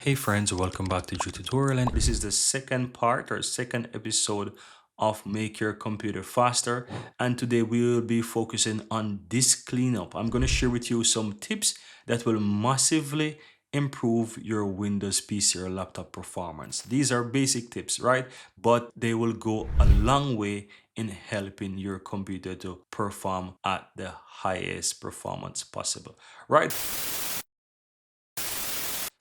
Hey friends, welcome back to tutorial, and this is the second part or second episode of Make Your Computer Faster. And today we will be focusing on disk cleanup. I'm going to share with you some tips that will massively improve your Windows PC or laptop performance. These are basic tips, right? But they will go a long way in helping your computer to perform at the highest performance possible, right?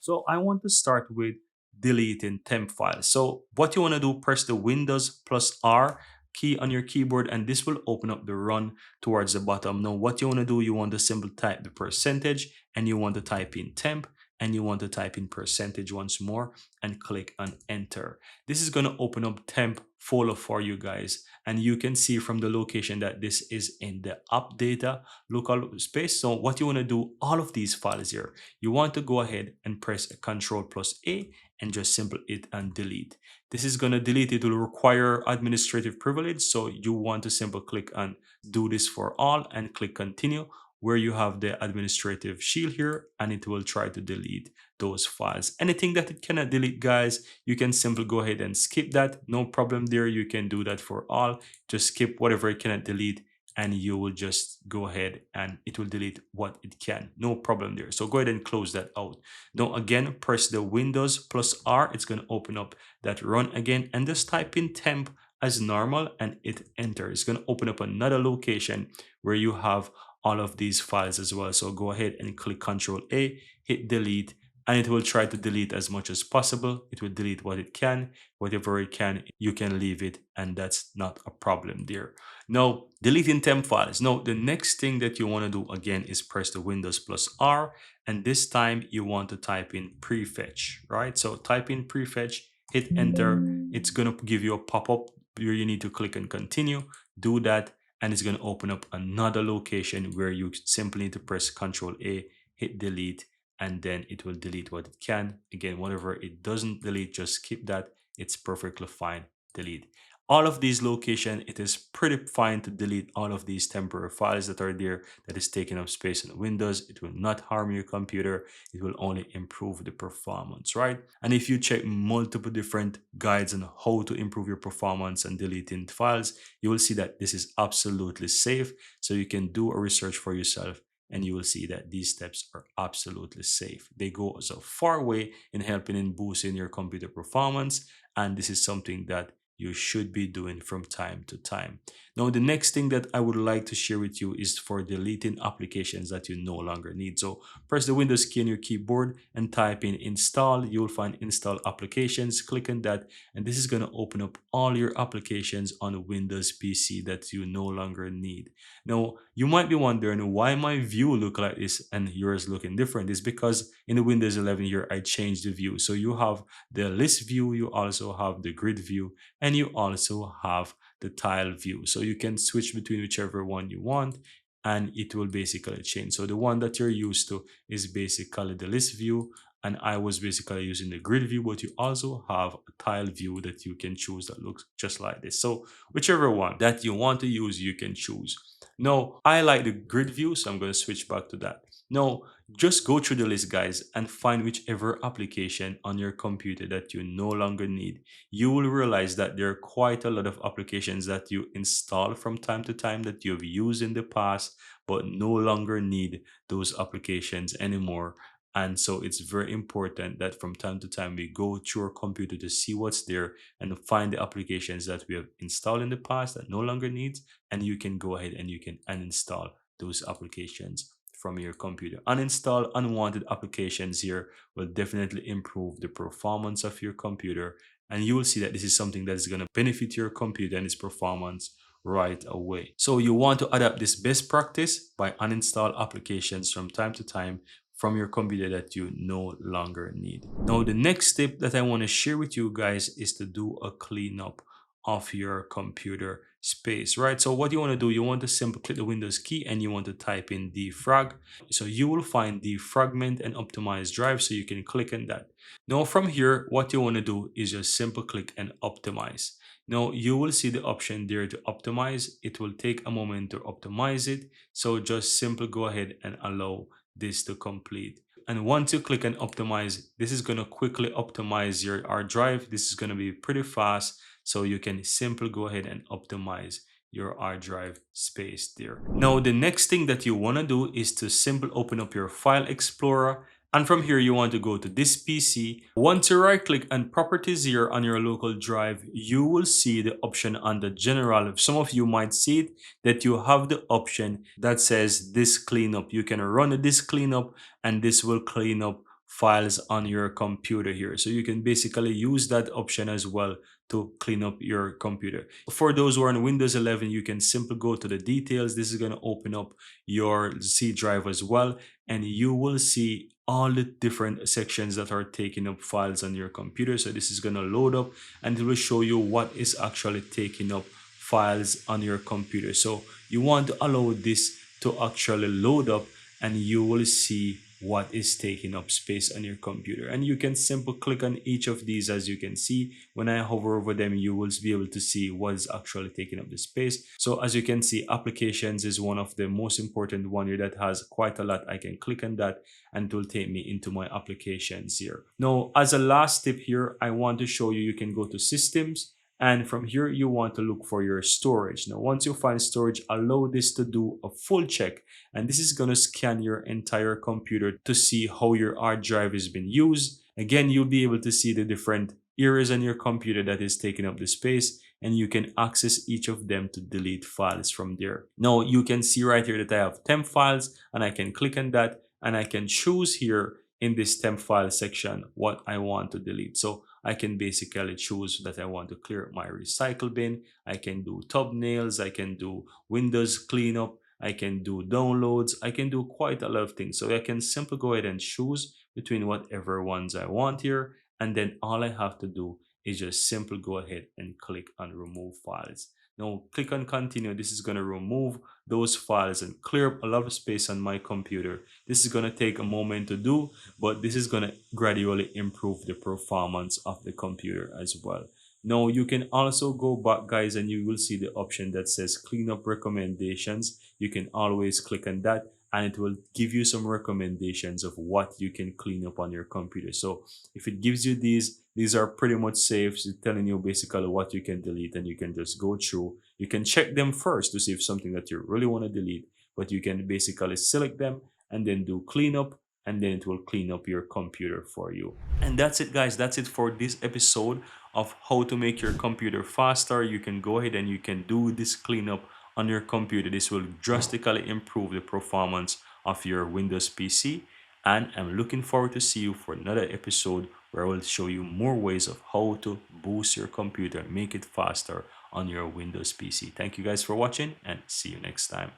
So I want to start with deleting temp files. So what you want to do, press the Windows plus R key on your keyboard, and this will open up the run towards the bottom. Now what you want to do, you want to simply type the percentage, and you want to type in temp, and you want to type in percentage once more and click on enter. This is going to open up temp folder for you guys, and you can see from the location that this is in the app data local space. So what you want to do, all of these files here, you want to go ahead and press a Control plus A and just simple hit and delete. This is going to delete. It will require administrative privilege, so you want to simply click on do this for all and click continue, where you have the administrative shield here, and it will try to delete those files. Anything that it cannot delete, guys, you can simply go ahead and skip that. No problem there. You can do that for all. Just skip whatever it cannot delete, and you will just go ahead and it will delete what it can. No problem there. So go ahead and close that out. Now again, press the Windows plus R. It's going to open up that run again, and just type in temp as normal and hit enter. It's going to open up another location where you have all of these files as well. So go ahead and click Control A, hit delete, and it will try to delete as much as possible. It will delete what it can. Whatever it can, you can leave it, and that's not a problem there. Now, deleting temp files. Now, the next thing that you want to do again is press the Windows plus R, and this time you want to type in prefetch, right? So type in prefetch, hit enter. It's going to give you a pop-up where you need to click and continue. Do that, and it's going to open up another location where you simply need to press Control A, hit delete, and then it will delete what it can. Again, whatever it doesn't delete, just skip that. It's perfectly fine. Delete all of these locations. It is pretty fine to delete all of these temporary files that are there that is taking up space in Windows. It will not harm your computer. It will only improve the performance, right? And if you check multiple different guides on how to improve your performance and deleting files, you will see that this is absolutely safe. So you can do a research for yourself, and you will see that these steps are absolutely safe. They go so far way in helping in boosting your computer performance, and this is something that you should be doing from time to time. Now, the next thing that I would like to share with you is for deleting applications that you no longer need. So press the Windows key on your keyboard and type in install. You'll find install applications. Click on that, and this is going to open up all your applications on Windows PC that you no longer need. Now, you might be wondering why my view look like this and yours looking different. It's because in the Windows 11 here, I changed the view. So you have the list view, you also have the grid view, and you also have the tile view. So you can switch between whichever one you want, and it will basically change. So the one that you're used to is basically the list view, and I was basically using the grid view, but you also have a tile view that you can choose that looks just like this. So whichever one that you want to use, you can choose. Now, I like the grid view, so I'm going to switch back to that. Now, just go through the list, guys, and find whichever application on your computer that you no longer need. You will realize that there are quite a lot of applications that you install from time to time that you've used in the past, but no longer need those applications anymore. And so it's very important that from time to time we go through our computer to see what's there and find the applications that we have installed in the past that no longer needs, and you can go ahead and you can uninstall those applications from your computer. Uninstall unwanted applications here will definitely improve the performance of your computer, and you will see that this is something that is going to benefit your computer and its performance right away. So you want to adapt this best practice by uninstall applications from time to time from your computer that you no longer need. Now, the next tip that I want to share with you guys is to do a cleanup of your computer space, right? So what you want to do, you want to simply click the Windows key and you want to type in defrag. So you will find defragment and optimize drive, so you can click on that. Now from here, what you want to do is just simple click and optimize. Now you will see the option there to optimize. It will take a moment to optimize it. So just simply go ahead and allow this to complete. And once you click on optimize, this is going to quickly optimize your hard drive. This is going to be pretty fast. So you can simply go ahead and optimize your hard drive space there. Now, the next thing that you want to do is to simply open up your file explorer. And from here, you want to go to this PC. Once you right click on properties here on your local drive, you will see the option under general. Some of you might see it, that you have the option that says disk cleanup. You can run a disk cleanup and this will clean up files on your computer here. So you can basically use that option as well to clean up your computer. For those who are on Windows 11, you can simply go to the details. This is going to open up your C drive as well, and you will see all the different sections that are taking up files on your computer. So this is going to load up and it will show you what is actually taking up files on your computer. So you want to allow this to actually load up and you will see what is taking up space on your computer. And you can simply click on each of these. As you can see, when I hover over them, you will be able to see what is actually taking up the space. So as you can see, applications is one of the most important one here that has quite a lot. I can click on that and it will take me into my applications here. Now, as a last tip here, I want to show you, you can go to systems. And from here, you want to look for your storage. Now, once you find storage, allow this to do a full check. And this is going to scan your entire computer to see how your hard drive has been used. Again, you'll be able to see the different areas on your computer that is taking up the space. And you can access each of them to delete files from there. Now, you can see right here that I have temp files and I can click on that and I can choose here in this temp file section what I want to delete. So I can basically choose that I want to clear my recycle bin. I can do thumbnails. I can do Windows cleanup. I can do downloads. I can do quite a lot of things. So I can simply go ahead and choose between whatever ones I want here. And then all I have to do is just simply go ahead and click on remove files. Now click on continue. This is going to remove those files and clear up a lot of space on my computer. This is going to take a moment to do, but this is going to gradually improve the performance of the computer as well. Now you can also go back, guys, and you will see the option that says cleanup recommendations. You can always click on that and it will give you some recommendations of what you can clean up on your computer. So if it gives you these are pretty much safe. It's telling you basically what you can delete and you can just go through. You can check them first to see if something that you really want to delete, but you can basically select them and then do cleanup, and then it will clean up your computer for you. And that's it, guys. That's it for this episode of how to make your computer faster. You can go ahead and you can do this cleanup on your computer. This will drastically improve the performance of your Windows PC. And I'm looking forward to see you for another episode where I will show you more ways of how to boost your computer, make it faster on your Windows PC. Thank you guys for watching and see you next time.